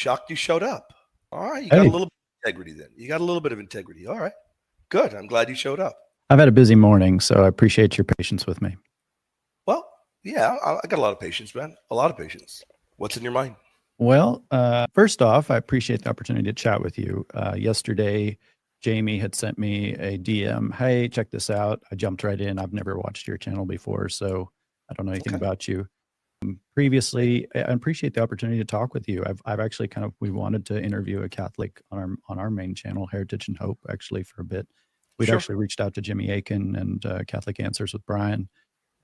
Shocked you showed up. All right, you Hey. got a little bit of integrity then. You got a little bit of integrity. All right, good. I'm glad you showed up. I've had a busy morning, so I appreciate your patience with me. Well, yeah, I got a lot of patience, man. A lot of patience. What's in your mind? Well, first off, I appreciate the opportunity to chat with you. Yesterday, Jamie had sent me a DM. Hey, check this out. I jumped right in. I've never watched your channel before, so I don't know anything about you. Previously, I appreciate the opportunity to talk with you. I've actually we wanted to interview a Catholic on our main channel, Heritage and Hope, actually for a bit. We'd actually reached out to Jimmy Akin and Catholic Answers with Brian,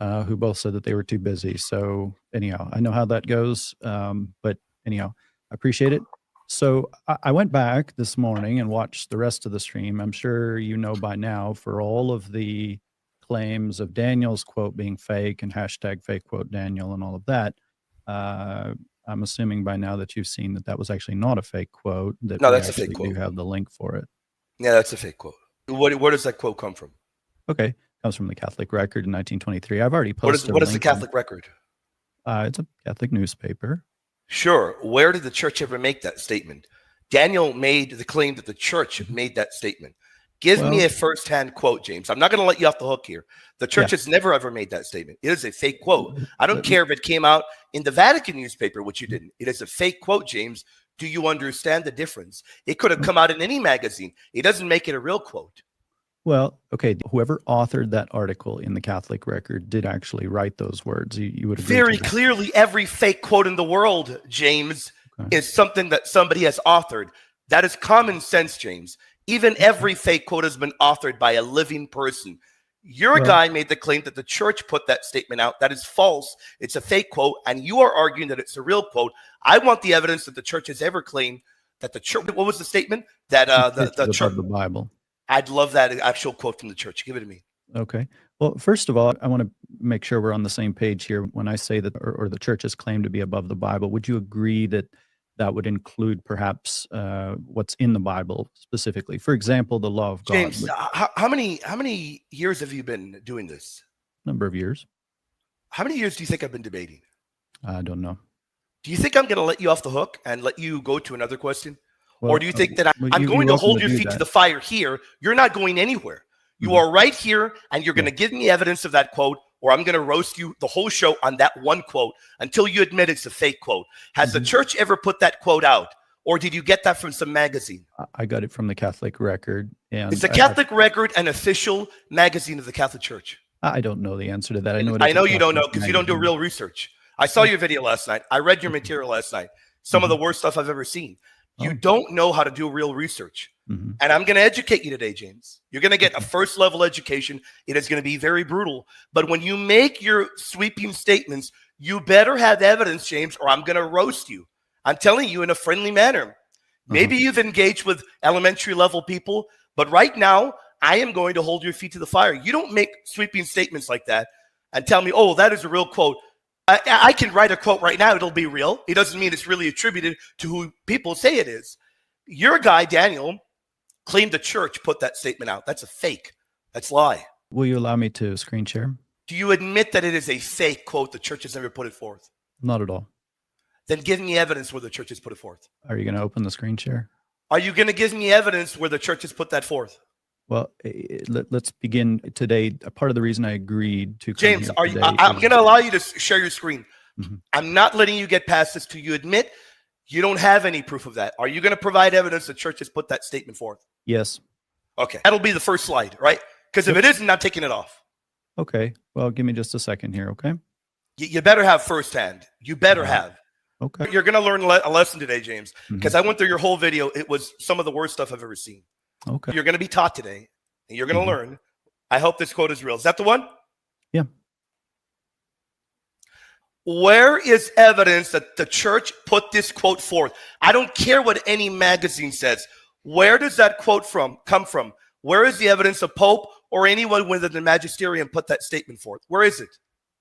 who both said that they were too busy. So anyhow, I know how that goes. But anyhow, I appreciate it. So I went back this morning and watched the rest of the stream. I'm sure you know by now, for all of the claims of Daniel's quote being fake and hashtag fake quote Daniel and all of that, I'm assuming by now that you've seen that was actually not a fake quote. That no, that's a fake quote. You have the link for it. Yeah, that's a fake quote. Where does that quote come from? Okay, comes from the Catholic Record in 1923. I've already posted. What is the Catholic Record? It's a Catholic newspaper. Sure. Where did the church ever make that statement? Daniel made the claim that the church made that statement. Give me a first-hand quote, James. I'm not going to let you off the hook here. The church has never ever made that statement. It is a fake quote. I don't care if it came out in the Vatican newspaper, which you didn't. It is a fake quote, James. Do you understand the difference? It could have come out in any magazine. It doesn't make it a real quote. Well, okay, whoever authored that article in the Catholic Record did actually write those words. You would agree very clearly, every fake quote in the world, James, is something that somebody has authored. That is common sense, James. Even every fake quote has been authored by a living person. Your guy made the claim that the church put that statement out. That is false. It's a fake quote, and you are arguing that it's a real quote. I want the evidence that the church has ever claimed that the church. What was the statement? That the church, the Bible. I'd love that actual quote from the church. Give it to me. Okay. Well, first of all, I want to make sure we're on the same page here. When I say that, or the church has claimed to be above the Bible, would you agree that that would include perhaps what's in the Bible specifically? For example, the law of God. James, how many years have you been doing this? Number of years. How many years do you think I've been debating? I don't know. Do you think I'm going to let you off the hook and let you go to another question? Well, or do you think that I'm going to hold your feet to the fire here? You're not going anywhere. You are right here, and you're going to give me evidence of that quote, or I'm going to roast you the whole show on that one quote until you admit it's a fake quote. Has the church ever put that quote out, or did you get that from some magazine? I got it from the Catholic Record. And is the Catholic Record an official magazine of the Catholic Church? I don't know the answer to that. I know you don't know because you don't do real research. I saw your video last night. I read your material last night. Some of the worst stuff I've ever seen. You don't know how to do real research. And I'm going to educate you today, James. You're going to get a first level education. It is going to be very brutal. But when you make your sweeping statements, you better have evidence, James, or I'm going to roast you. I'm telling you in a friendly manner. Maybe you've engaged with elementary level people, but right now I am going to hold your feet to the fire. You don't make sweeping statements like that and tell me, oh, that is a real quote. I can write a quote right now. It'll be real. It doesn't mean it's really attributed to who people say it is. Your guy, Daniel, claimed the church put that statement out. That's a fake. That's lie. Will you allow me to screen share? Do you admit that it is a fake quote? The church has never put it forth. Not at all. Then give me evidence where the church has put it forth. Are you going to open the screen share? Are you going to give me evidence where the church has put that forth? Well, let's begin today. Part of the reason I agreed to James, I'm going to allow you to share your screen. I'm not letting you get past this till you admit you don't have any proof of that. Are you going to provide evidence the church has put that statement forth? Yes. Okay. That'll be the first slide, right? Because if it isn't, I'm taking it off. Okay. Well, give me just a second here, okay? You better have firsthand. You better have. Okay. You're going to learn a lesson today, James, because I went through your whole video. It was some of the worst stuff I've ever seen. Okay. You're going to be taught today, and you're going to learn. I hope this quote is real. Is that the one? Yeah. Where is evidence that the church put this quote forth? I don't care what any magazine says. Where does that quote come from? Where is the evidence of Pope or anyone within the magisterium put that statement forth? Where is it?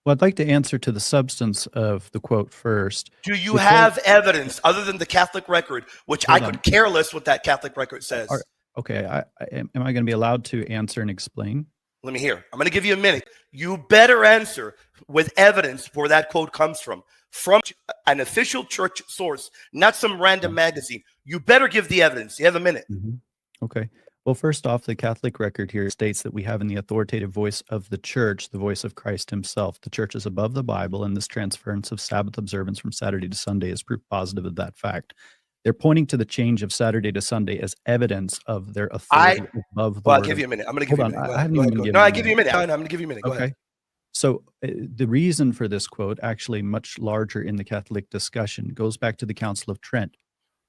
Well, I'd like to answer to the substance of the quote first. Do you have evidence other than the Catholic Record, which I could care less what that Catholic Record says? Okay. Am I going to be allowed to answer and explain? Let me hear. I'm going to give you a minute. You better answer with evidence where that quote comes from. from an official church source, not some random magazine, you better give the evidence. You have a minute. Okay. Well, first off, the Catholic record here states that we have in the authoritative voice of the church, the voice of Christ himself. The church is above the Bible, and this transference of Sabbath observance from Saturday to Sunday is proof positive of that fact. They're pointing to the change of Saturday to Sunday as evidence of their authority above the Well, I'll give you a minute. I'm going to give you a minute. I haven't even given No, I give you a minute. I'm going to give you a minute. Go ahead. So the reason for this quote, actually much larger in the Catholic discussion, goes back to the Council of Trent,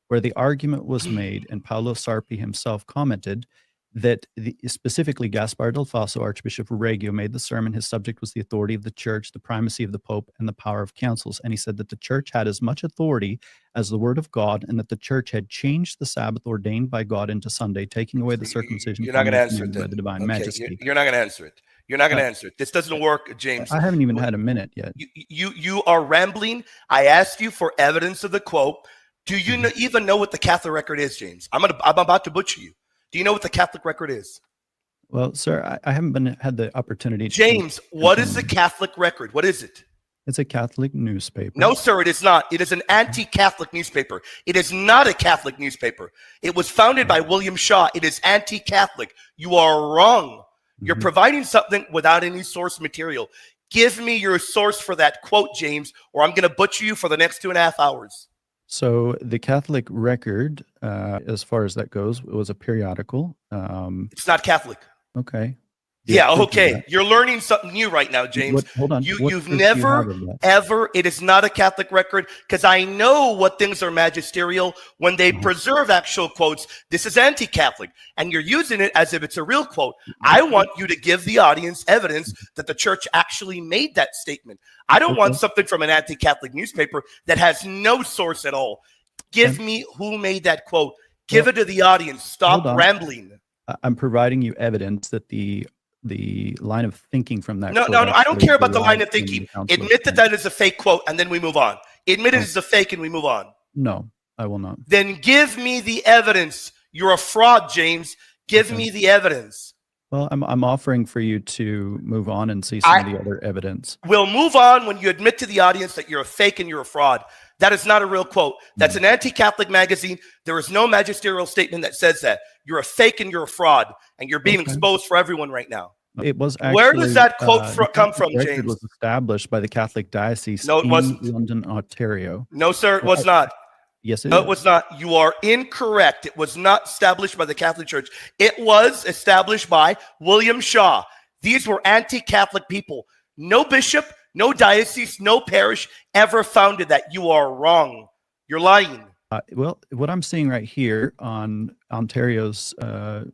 where the argument was made, and Paolo Sarpi himself commented that specifically Gaspar del Faso, Archbishop of Reggio, made the sermon. His subject was the authority of the church, the primacy of the Pope, and the power of councils. And he said that the church had as much authority as the word of God, and that the church had changed the Sabbath ordained by God into Sunday, taking away the circumcision. You're not going to answer it by the divine majesty. You're not going to answer it. You're not going to answer it. This doesn't work, James. I haven't even had a minute yet. You are rambling. I asked you for evidence of the quote. Do you even know what the Catholic record is, James? I'm about to butcher you. Do you know what the Catholic record is? Well, sir, I haven't had the opportunity. James, what is the Catholic record? What is it? It's a Catholic newspaper. No, sir, it is not. It is an anti-Catholic newspaper. It is not a Catholic newspaper. It was founded by William Shaw. It is anti-Catholic. You are wrong. You're providing something without any source material. Give me your source for that quote, James, or I'm going to butcher you for the next 2.5 hours. So the Catholic record, as far as that goes, it was a periodical. It's not Catholic. Okay. Yeah, okay. You're learning something new right now, James. Hold on. You've never, ever, it is not a Catholic record, because I know what things are magisterial when they preserve actual quotes. This is anti-Catholic, and you're using it as if it's a real quote. I want you to give the audience evidence that the church actually made that statement. I don't want something from an anti-Catholic newspaper that has no source at all. Give me who made that quote. Give it to the audience. Stop rambling. I'm providing you evidence that the line of thinking from that. No, I don't care about the line of thinking. Admit that that is a fake quote, and then we move on. Admit it is a fake, and we move on. No, I will not. Then give me the evidence. You're a fraud, James. Give me the evidence. Well, I'm offering for you to move on and see some of the other evidence. We'll move on when you admit to the audience that you're a fake and you're a fraud. That is not a real quote. That's an anti-Catholic magazine. There is no magisterial statement that says that. You're a fake and you're a fraud, and you're being exposed for everyone right now. It was actually, where does that quote come from, James? It was established by the Catholic Diocese in London, Ontario. No, sir, it was not. Yes, no, it was not. You are incorrect. It was not established by the Catholic Church. It was established by William Shaw. These were anti-Catholic people. No bishop, no diocese, no parish ever founded that. You are wrong. You're lying. Well, what I'm seeing right here on Ontario's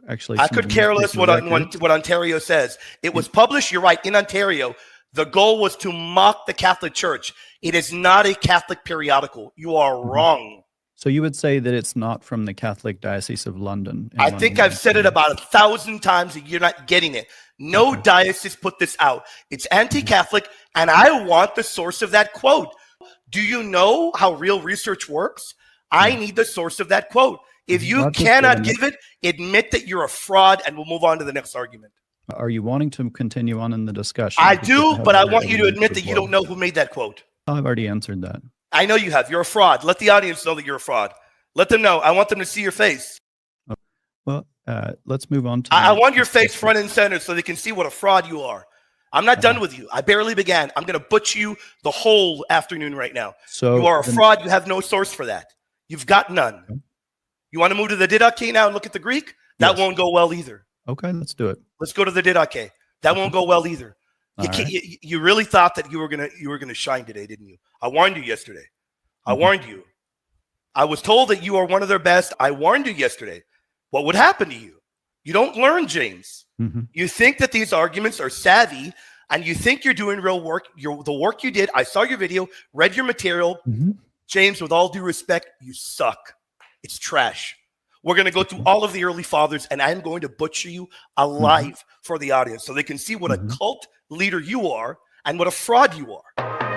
actually, I could care less what Ontario says. It was published, you're right, in Ontario. The goal was to mock the Catholic Church. It is not a Catholic periodical. You are wrong. So you would say that it's not from the Catholic Diocese of London? I think I've said it about 1,000 times and you're not getting it. No diocese put this out. It's anti-Catholic, and I want the source of that quote. Do you know how real research works? I need the source of that quote. If you cannot give it, admit that you're a fraud, and we'll move on to the next argument. Are you wanting to continue on in the discussion? I do, but I want you to admit that you don't know who made that quote. I've already answered that. I know you have. You're a fraud. Let the audience know that you're a fraud. Let them know. I want them to see your face. Well, let's move on to... I want your face front and center so they can see what a fraud you are. I'm not done with you. I barely began. I'm going to butcher you the whole afternoon right now. So you are a fraud. You have no source for that. You've got none. Okay. You want to move to the Didache now and look at the Greek? That won't go well either. Okay, let's do it. Let's go to the Didache. That won't go well either. You really thought that you were gonna shine today, didn't you? I warned you yesterday. I warned you. I was told that you are one of their best. I warned you yesterday. What would happen to you? You don't learn, James. You think that these arguments are savvy, and you think you're doing real work. The work you did. I saw your video, read your material. James, with all due respect, you suck. It's trash. We're going to go through all of the early fathers, and I'm going to butcher you alive for the audience so they can see what a cult leader you are and what a fraud you are.